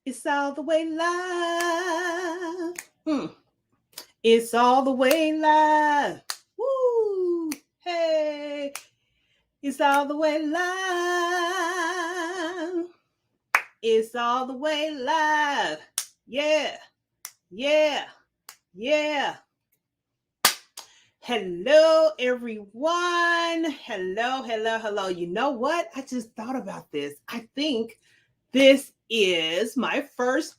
It's all the way live. It's all the way live. Woo! Hey, it's all the way live. It's all the way live. Yeah, yeah, yeah. Hello, everyone. Hello, hello, hello. You know what? I just thought about this. I think this is my first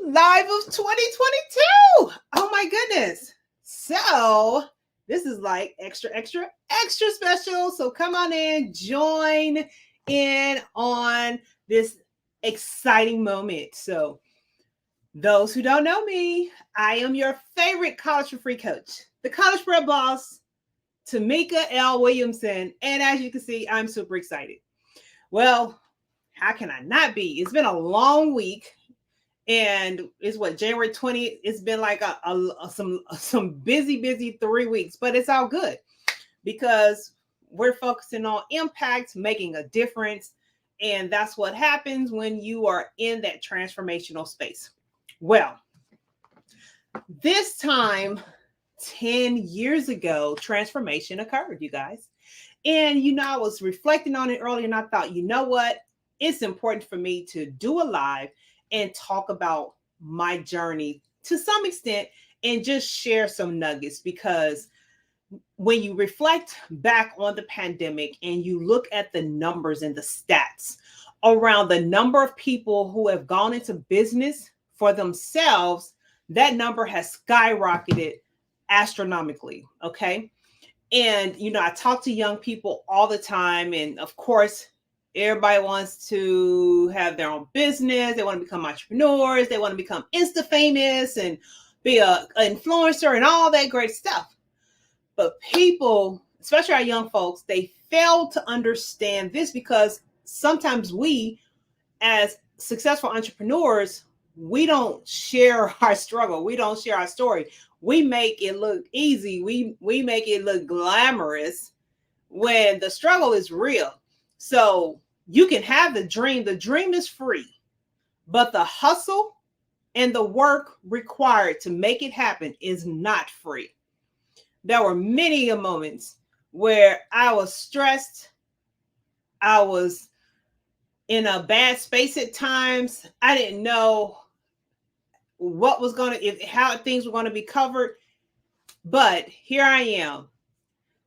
live of 2022. Oh my goodness. So, this is like extra, extra, extra special. So, come on in, join in on this exciting moment. So, those who don't know me, I am your favorite college for free coach, the college prep boss, Tameka L. Williamson. And as you can see, I'm super excited. Well, how can I not be? It's been a long week. And it's what, January 20th. It's been like some busy 3 weeks, but it's all good because we're focusing on impact, making a difference. And that's what happens when you are in that transformational space. Well, this time 10 years ago, transformation occurred, you guys. And I was reflecting on it earlier and I thought, you know what? It's important for me to do a live and talk about my journey to some extent and just share some nuggets, because when you reflect back on the pandemic and you look at the numbers and the stats around the number of people who have gone into business for themselves, that number has skyrocketed astronomically. Okay. And, I talk to young people all the time. And of course, everybody wants to have their own business. They want to become entrepreneurs. They want to become Insta famous and be an influencer and all that great stuff. But people, especially our young folks, they fail to understand this, because sometimes we, as successful entrepreneurs, we don't share our struggle. We don't share our story. We make it look easy. We make it look glamorous when the struggle is real. So you can have the dream. The dream is free, but the hustle and the work required to make it happen is not free. There were many moments where I was stressed. I was in a bad space at times. I didn't know what was how things were going to be covered. But here I am.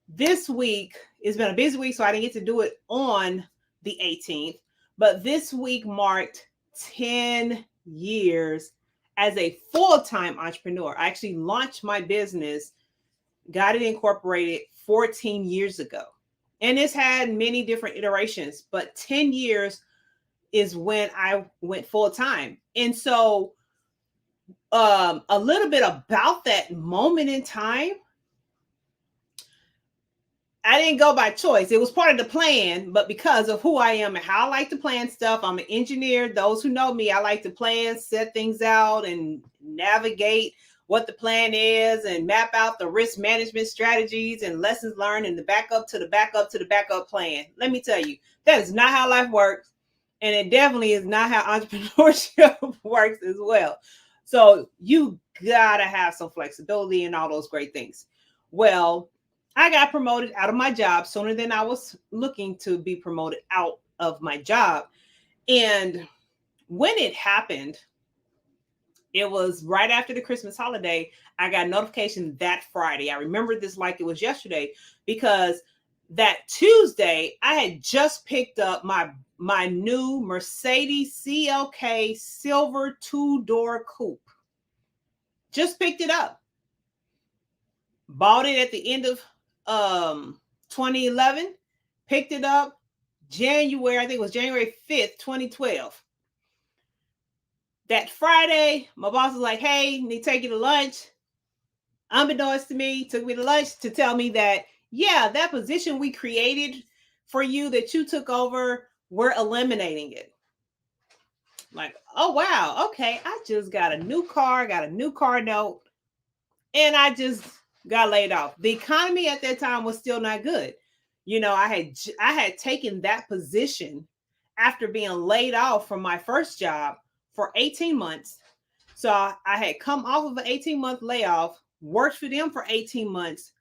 This week, it's been a busy week, so I didn't get to do it on the 18th. But this week marked 10 years as a full-time entrepreneur. I actually launched my business, got it incorporated 14 years ago. And it's had many different iterations, but 10 years is when I went full-time. And so a little bit about that moment in time. I didn't go by choice. It was part of the plan, but because of who I am and how I like to plan stuff, I'm an engineer. Those who know me, I like to plan, set things out, and navigate what the plan is and map out the risk management strategies and lessons learned and the backup to the backup to the backup plan. Let me tell you, that is not how life works. And it definitely is not how entrepreneurship works as well. So you gotta have some flexibility and all those great things. Well, I got promoted out of my job sooner than I was looking to be promoted out of my job. And when it happened, it was right after the Christmas holiday. I got a notification that Friday. I remember this like it was yesterday, because that Tuesday I had just picked up my new Mercedes CLK silver 2-door coupe. Just picked it up. Bought it at the end of 2011. Picked it up January, I think it was January 5th, 2012. That Friday, my boss was like, hey, need to take you to lunch. Unbeknownst to me, took me to lunch to tell me that, yeah, that position we created for you that you took over, we're eliminating it. Like, oh, wow. Okay. I just got a new car, got a new car note, and I just got laid off. The economy at that time was still not good. I had taken that position after being laid off from my first job for 18 months. So I had come off of an 18-month layoff, worked for them for 18 months.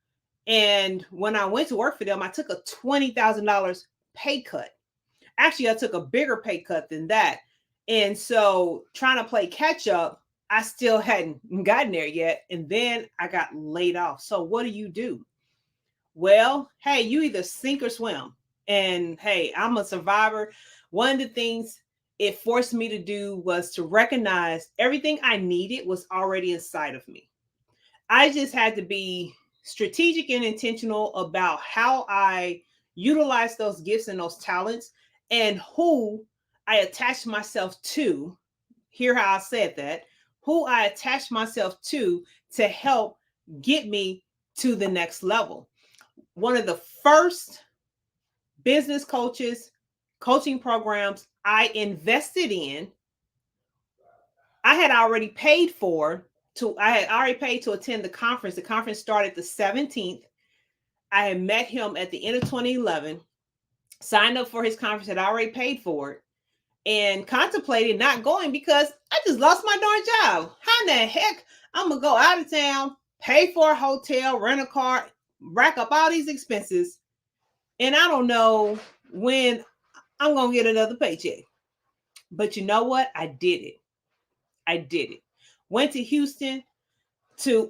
And when I went to work for them, I took a $20,000 pay cut. Actually, I took a bigger pay cut than that. And so trying to play catch up, I still hadn't gotten there yet. And then I got laid off. So what do? Well, hey, you either sink or swim. And hey, I'm a survivor. One of the things it forced me to do was to recognize everything I needed was already inside of me. I just had to be strategic and intentional about how I utilize those gifts and those talents and who I attach myself to. Hear how I said that, who I attach myself to help get me to the next level. One of the first business coaching programs I invested in, I had already paid to attend the conference. The conference started the 17th. I had met him at the end of 2011, signed up for his conference, had already paid for it, and contemplated not going because I just lost my darn job. How in the heck I'm going to go out of town, pay for a hotel, rent a car, rack up all these expenses, and I don't know when I'm going to get another paycheck. But you know what? I did it. Went to Houston to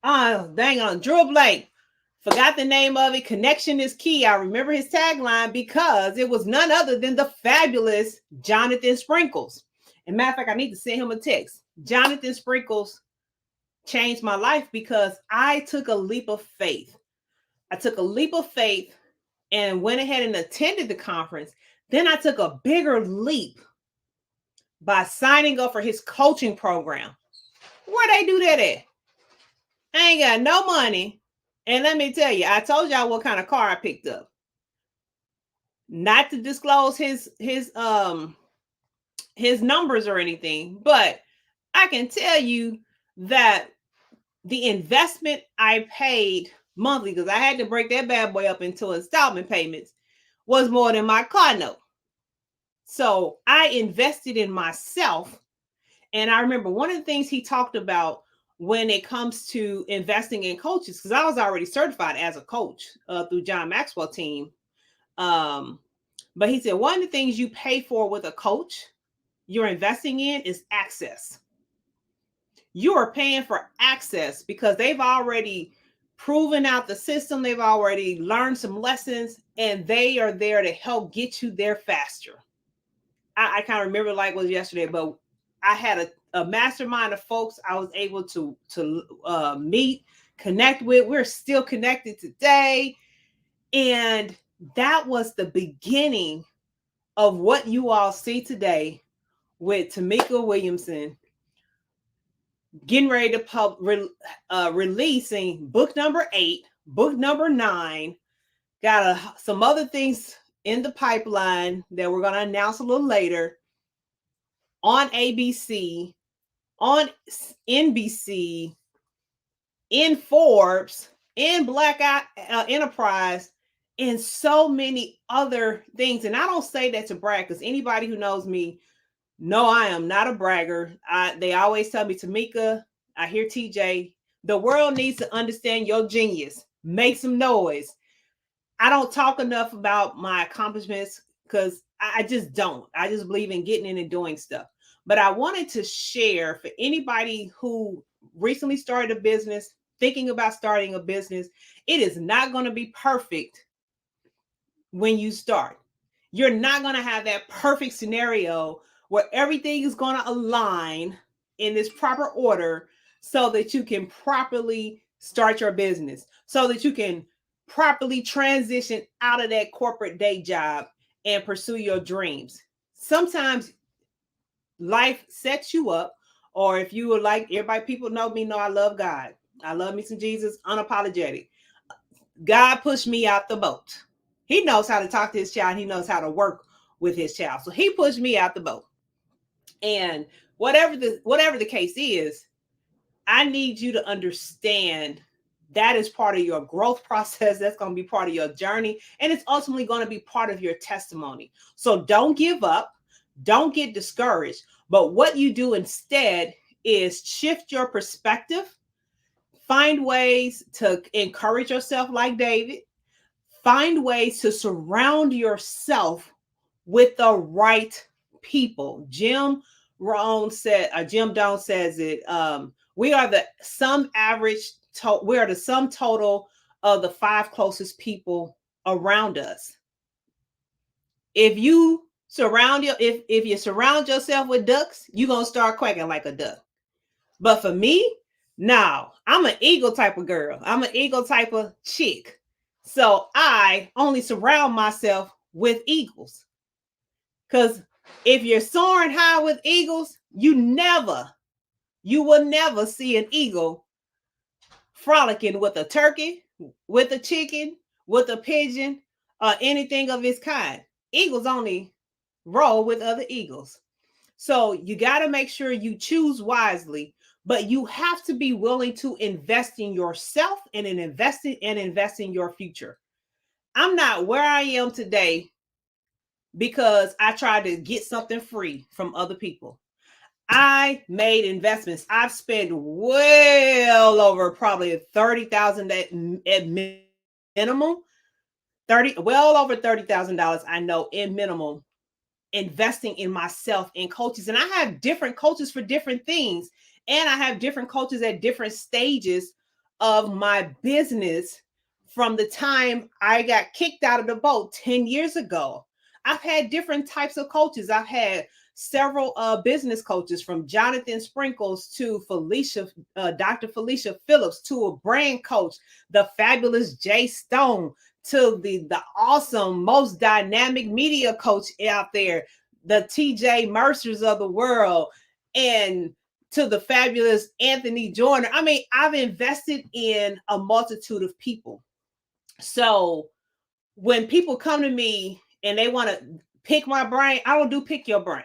Drew Blake. Forgot the name of it. Connection is key. I remember his tagline because it was none other than the fabulous Jonathan Sprinkles. And matter of fact, I need to send him a text. Jonathan Sprinkles changed my life because I took a leap of faith. And went ahead and attended the conference. Then I took a bigger leap by signing up for his coaching program. Where they do that at? I ain't got no money. And let me tell you, I told y'all what kind of car I picked up. Not to disclose his numbers or anything, but I can tell you that the investment I paid monthly, because I had to break that bad boy up into installment payments, was more than my car note. So I invested in myself. And I remember one of the things he talked about when it comes to investing in coaches, because I was already certified as a coach through John Maxwell team. But he said, one of the things you pay for with a coach you're investing in is access. You are paying for access because they've already proven out the system. They've already learned some lessons and they are there to help get you there faster. I kind of remember like it was yesterday, but I had a mastermind of folks I was able to meet, connect with. We're still connected today. And that was the beginning of what you all see today with Tameka Williamson getting ready to releasing book number 8, book number 9. Got some other things in the pipeline that we're going to announce a little later on ABC, on NBC, in Forbes, in Black Enterprise, and so many other things. And I don't say that to brag because anybody who knows me, no, I am not a bragger. They always tell me, Tameka, I hear TJ, the world needs to understand your genius. Make some noise. I don't talk enough about my accomplishments because I just don't. I just believe in getting in and doing stuff. But I wanted to share for anybody who recently started a business, thinking about starting a business, it is not going to be perfect when you start. You're not going to have that perfect scenario where everything is going to align in this proper order so that you can properly start your business, so that you can properly transition out of that corporate day job and pursue your dreams. Sometimes life sets you up, or if you were like everybody, people know me, know I love God. I love me some Jesus, unapologetic. God pushed me out the boat. He knows how to talk to his child. He knows how to work with his child. So he pushed me out the boat. And whatever the case is, I need you to understand that is part of your growth process. That's going to be part of your journey. And it's ultimately going to be part of your testimony. So don't give up. Don't get discouraged. But what you do instead is shift your perspective, find ways to encourage yourself like David, find ways to surround yourself with the right people. Jim Rohn said, Jim Doan says it. We are the sum total of the 5 closest people around us. If you surround yourself with ducks, you're gonna start quacking like a duck. But for me, no, I'm an eagle type of girl. I'm an eagle type of chick. So I only surround myself with eagles. Because if you're soaring high with eagles, you will never see an eagle frolicking with a turkey, with a chicken, with a pigeon, or anything of its kind. Eagles only roll with other eagles. So you got to make sure you choose wisely, but you have to be willing to invest in yourself and invest in your future. I'm not where I am today because I tried to get something free from other people. I made investments. I've spent well over probably $30,000 at minimum. Well over $30,000 I know in minimum, investing in myself in coaches. And I have different coaches for different things. And I have different coaches at different stages of my business from the time I got kicked out of the boat 10 years ago. I've had different types of coaches. I've had several business coaches, from Jonathan Sprinkles to Dr. Felicia Phillips, to a brand coach, the fabulous Jay Stone, to the awesome, most dynamic media coach out there, the TJ Mercers of the world, and to the fabulous Anthony Joyner. I mean, I've invested in a multitude of people. So when people come to me and they want to pick my brain, I don't do pick your brain.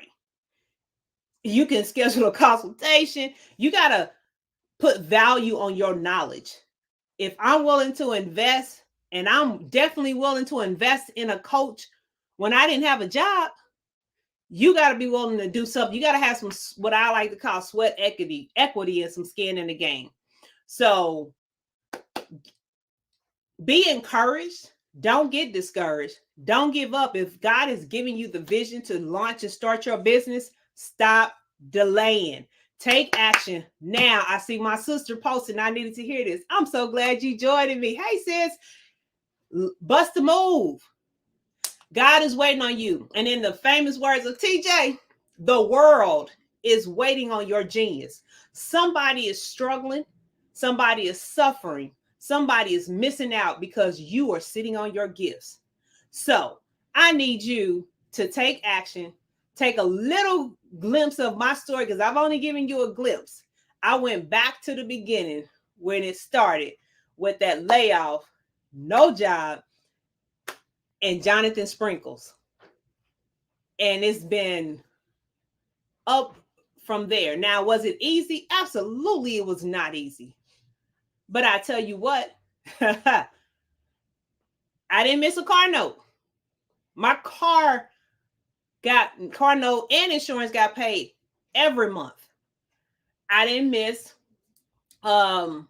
You can schedule a consultation. You got to put value on your knowledge. If I'm willing to invest, and I'm definitely willing to invest in a coach when I didn't have a job, you got to be willing to do something. You got to have some, what I like to call sweat equity and some skin in the game. So be encouraged. Don't get discouraged. Don't give up. If God is giving you the vision to launch and start your business, stop delaying. Take action now. I see my sister posting. I needed to hear this. I'm so glad you joined me. Hey, sis, bust a move. God is waiting on you. And in the famous words of TJ, the world is waiting on your genius. Somebody is struggling. Somebody is suffering. Somebody is missing out because you are sitting on your gifts. So I need you to take action. Take a little glimpse of my story, because I've only given you a glimpse. I went back to the beginning when it started with that layoff, no job, and Jonathan Sprinkles. And it's been up from there. Now, was it easy? Absolutely, it was not easy. But I tell you what, I didn't miss a car note. My car note and insurance got paid every month. I didn't miss a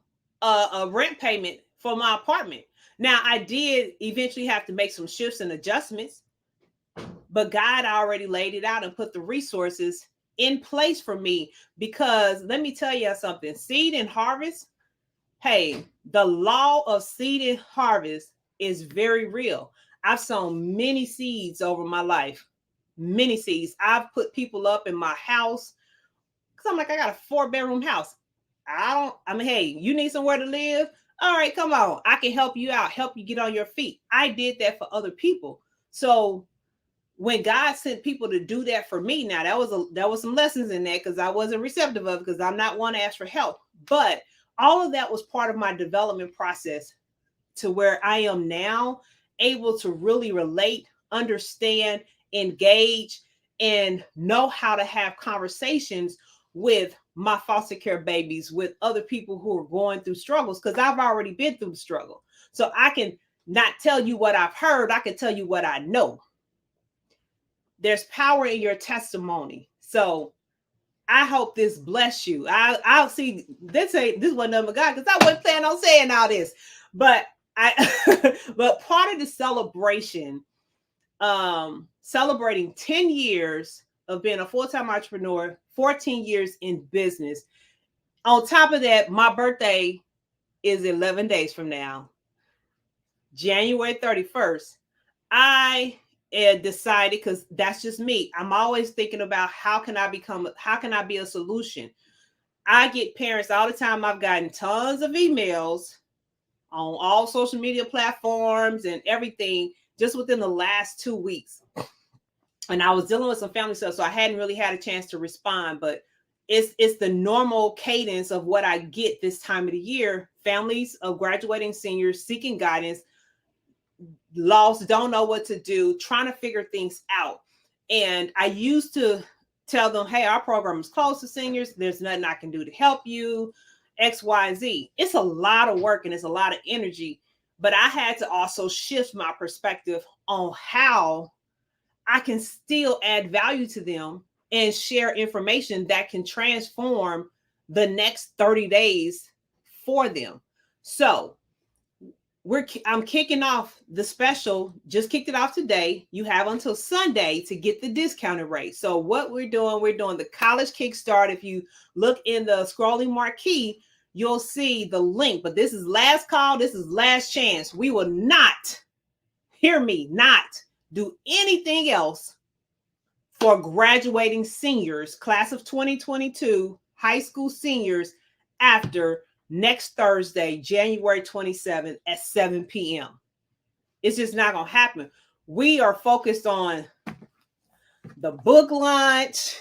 rent payment for my apartment. Now, I did eventually have to make some shifts and adjustments, but God already laid it out and put the resources in place for me. Because let me tell you something, seed and harvest. Hey, the law of seed and harvest is very real. I've sown many seeds over my life, many seeds. I've put people up in my house because I'm like, I got a 4-bedroom house. Hey, you need somewhere to live? All right, come on. I can help you out, help you get on your feet. I did that for other people. So when God sent people to do that for me, now there was some lessons in that, because I wasn't receptive of it, because I'm not one to ask for help. But all of that was part of my development process to where I am now able to really relate, understand, engage, and know how to have conversations with my foster care babies with other people who are going through struggles, because I've already been through the struggle. So I can not tell you what I've heard, I can tell you what I know. There's power in your testimony. So I hope this bless you. I'll see this wasn't number God, because I wasn't planning on saying all this. But but part of the celebration, celebrating 10 years of being a full-time entrepreneur, 14 years in business. On top of that, my birthday is 11 days from now, January 31st. I decided, because that's just me, I'm always thinking about how can I be a solution. I get parents all the time. I've gotten tons of emails on all social media platforms and everything just within the last 2 weeks. And I was dealing with some family stuff, so I hadn't really had a chance to respond, but it's the normal cadence of what I get this time of the year. Families of graduating seniors seeking guidance, lost, don't know what to do, trying to figure things out. And I used to tell them, hey, our program is closed to seniors. There's nothing I can do to help you, X, Y, and Z. It's a lot of work and it's a lot of energy, but I had to also shift my perspective on how I can still add value to them and share information that can transform the next 30 days for them. So I'm kicking off the special, just kicked it off today. You have until Sunday to get the discounted rate. So what we're doing the college kickstart. If you look in the scrolling marquee, you'll see the link, but this is last call. This is last chance. We will not, hear me, not do anything else for graduating seniors, class of 2022, high school seniors, after next Thursday, January 27th at 7 p.m. It's just not going to happen. We are focused on the book launch.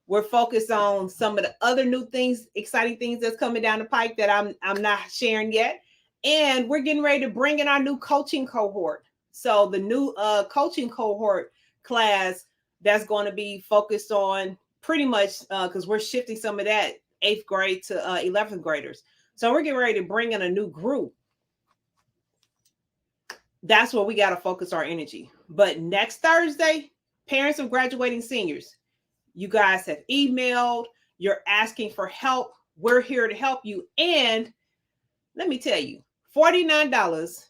We're focused on some of the other new things, exciting things that's coming down the pike that I'm not sharing yet. And we're getting ready to bring in our new coaching cohort. So the new coaching cohort class that's going to be focused on pretty much, because we're shifting some of that 8th grade to 11th graders. So we're getting ready to bring in a new group. That's where we got to focus our energy. But next Thursday, parents of graduating seniors, you guys have emailed, you're asking for help. We're here to help you. And let me tell you, $49.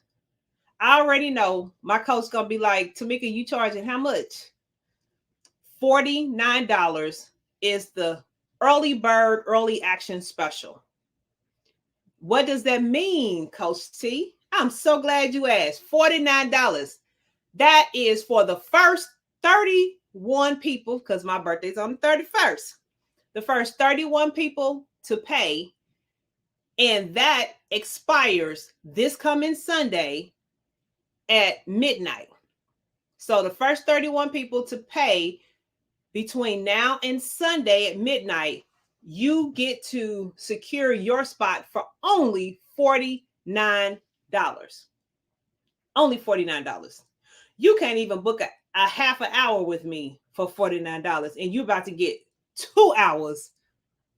I already know my coach's going to be like, Tameka, you charging how much? $49 is the early bird, early action special. What does that mean, Coach T? I'm so glad you asked. $49. That is for the first 31 people, because my birthday's on the 31st. The first 31 people to pay, and that expires this coming Sunday at midnight. So the first 31 people to pay between now and Sunday at midnight, you get to secure your spot for only $49. Only $49. You can't even book a half an hour with me for $49, and you're about to get 2 hours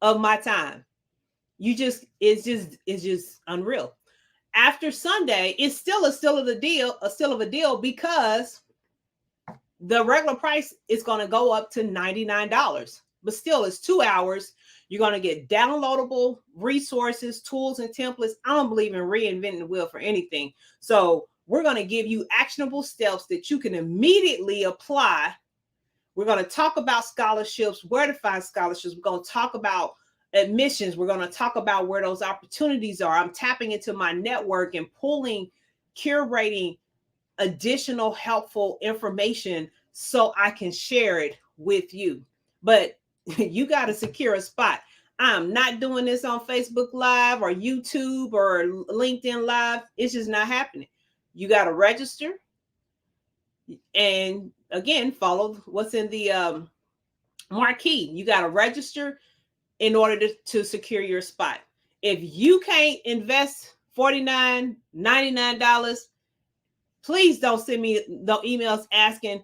of my time. It's just unreal. After Sunday, it's still a deal because the regular price is going to go up to $99, but still it's 2 hours. You're going to get downloadable resources, tools, and templates. I don't believe in reinventing the wheel for anything. So we're going to give you actionable steps that you can immediately apply. We're going to talk about scholarships, where to find scholarships. We're going to talk about admissions. We're going to talk about where those opportunities are. I'm tapping into my network and curating additional helpful information so I can share it with you. But you got to secure a spot. I'm not doing this on Facebook Live or YouTube or LinkedIn Live. It's just not happening. You got to register. And again, follow what's in the marquee. You got to register in order to secure your spot. If you can't invest $49, $99, please don't send me no emails asking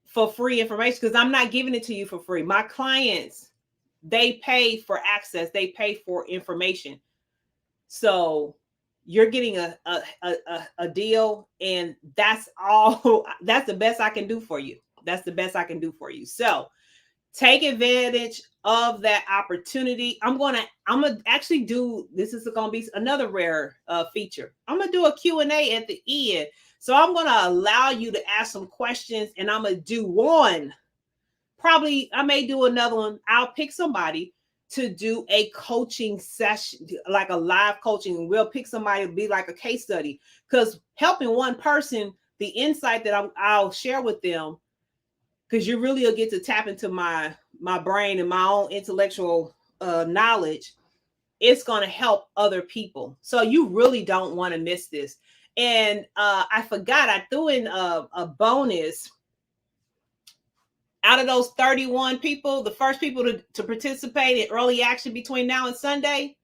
for free information, because I'm not giving it to you for free. My clients they pay for access, they pay for information. So you're getting a deal, and that's all. That's the best I can do for you. That's the best I can do for you. So take advantage of that opportunity. I'm gonna actually do this. Is gonna be another rare feature. I'm gonna do a Q&A at the end. So I'm gonna allow you to ask some questions, and I'm gonna do one. Probably I may do another one. I'll pick somebody to do a coaching session, like a live coaching. We'll pick somebody to be like a case study, because helping one person, the insight that I'll share with them, because you really will get to tap into my brain and my own intellectual knowledge. It's going to help other people. So you really don't want to miss this. And I forgot, I threw in a bonus. Out of those 31 people, the first people to participate in early action between now and Sunday,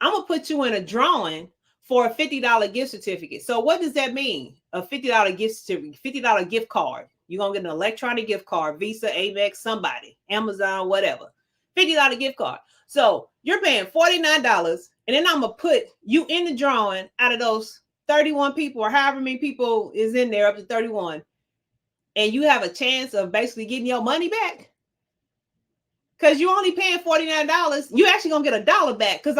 I'm going to put you in a drawing for a $50 gift certificate. So what does that mean? A $50 gift certificate, $50 gift card. You're going to get an electronic gift card, Visa, Amex, somebody, Amazon, whatever. $50 gift card. So you're paying $49, and then I'm going to put you in the drawing out of those 31 people, or however many people is in there, up to 31. And you have a chance of basically getting your money back, because you're only paying $49. You actually gonna get $1 back, because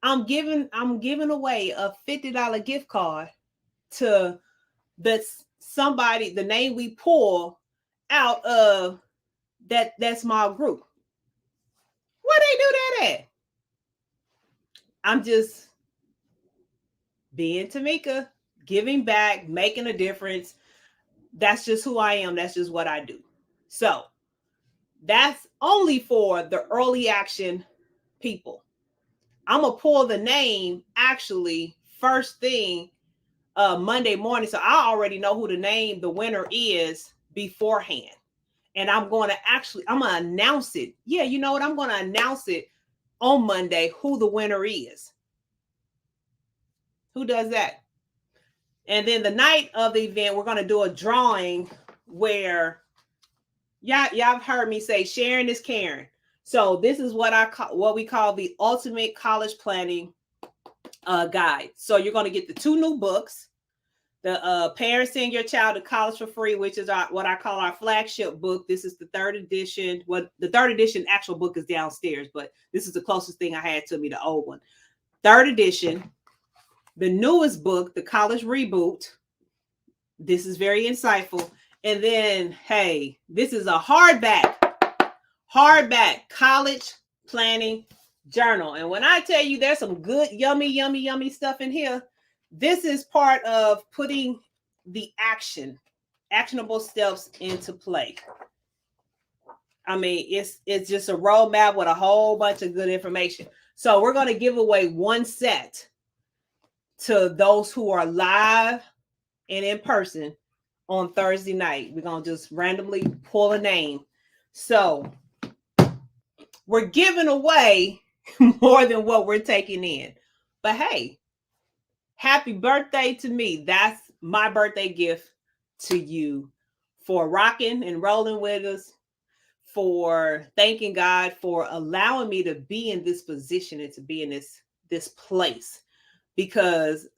I'm giving away a $50 gift card to somebody, the name we pull out of that small group. Where they do that at? I'm just being Tameka, giving back, making a difference. That's just who I am. That's just what I do. So that's only for the early action people. I'm going to pull the name actually first thing Monday morning. So I already know who the winner is beforehand. And I'm going to announce it. Yeah, you know what? I'm going to announce it on Monday who the winner is. Who does that? And then the night of the event, we're going to do a drawing where y'all have heard me say sharing is caring. So this is what we call the ultimate college planning guide. So you're going to get the 2 new books, the Parents Send Your Child to College for Free, which is what I call our flagship book. This is the 3rd edition. Well, the 3rd edition actual book is downstairs, but this is the closest thing I had to me, the old one. 3rd edition. The newest book, The College Reboot. This is very insightful. And then, hey, this is a hardback college planning journal. And when I tell you there's some good, yummy stuff in here, this is part of putting the actionable steps into play. I mean, it's just a roadmap with a whole bunch of good information. So we're going to give away 1 set to those who are live and in person on Thursday night. We're going to just randomly pull a name. So we're giving away more than what we're taking in. But hey, happy birthday to me. That's my birthday gift to you, for rocking and rolling with us, for thanking God for allowing me to be in this position and to be in this place. Because,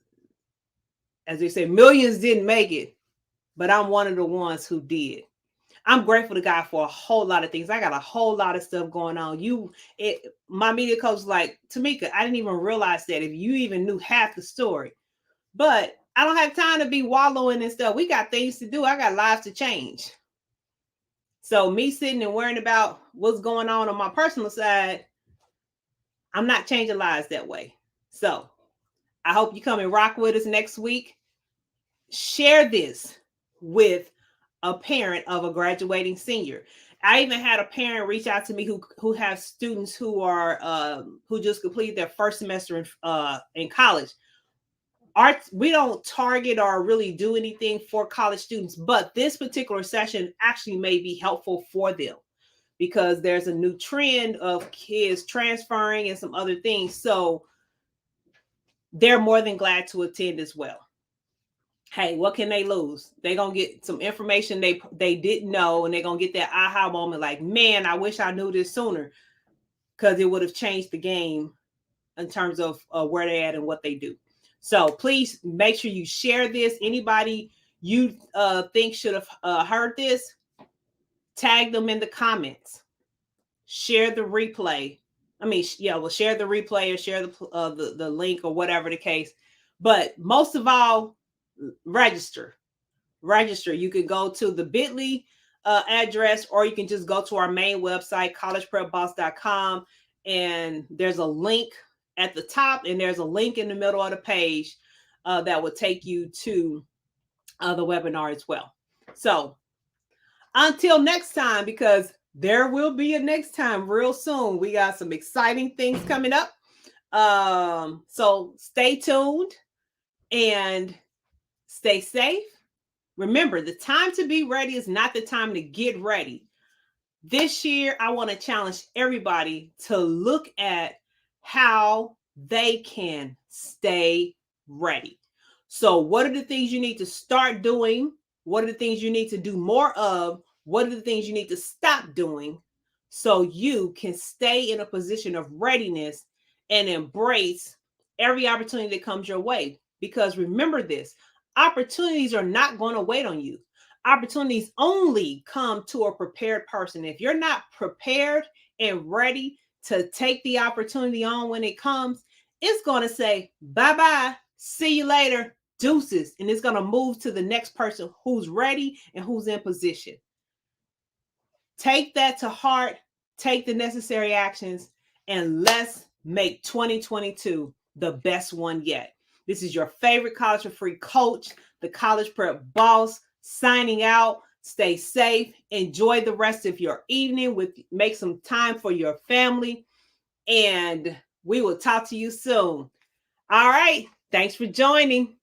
as they say, millions didn't make it, but I'm one of the ones who did. I'm grateful to God for a whole lot of things. I got a whole lot of stuff going on. My media coach was like, Tameka, I didn't even realize that, if you even knew half the story. But I don't have time to be wallowing and stuff. We got things to do. I got lives to change. So me sitting and worrying about what's going on my personal side, I'm not changing lives that way. So I hope you come and rock with us next week. Share this with a parent of a graduating senior. I even had a parent reach out to me who have students who are who just completed their first semester in college. We don't target or really do anything for college students, but this particular session actually may be helpful for them, because there's a new trend of kids transferring and some other things. So they're more than glad to attend as well. Hey, what can they lose? They're going to get some information they didn't know, and they're going to get that aha moment like, man, I wish I knew this sooner. because it would have changed the game in terms of where they're at and what they do. So please make sure you share this. Anybody you think should have heard this, tag them in the comments. Share the replay. Share the replay or share the link or whatever the case. But most of all, register. You can go to the bit.ly address, or you can just go to our main website, collegeprepboss.com, and there's a link at the top and there's a link in the middle of the page that will take you to the webinar as well. So until next time, because there will be a next time real soon. We got some exciting things coming up. So stay tuned and stay safe. Remember, the time to be ready is not the time to get ready. This year, I want to challenge everybody to look at how they can stay ready. So what are the things you need to start doing? What are the things you need to do more of? What are the things you need to stop doing so you can stay in a position of readiness and embrace every opportunity that comes your way? Because remember this, opportunities are not going to wait on you. Opportunities only come to a prepared person. If you're not prepared and ready to take the opportunity on when it comes, it's going to say, bye-bye, see you later, deuces. And it's going to move to the next person who's ready and who's in position. Take that to heart, take the necessary actions, and let's make 2022 the best one yet. This is your favorite College for Free coach, the College Prep Boss, signing out. Stay safe. Enjoy the rest of your evening. Make some time for your family. And we will talk to you soon. All right. Thanks for joining.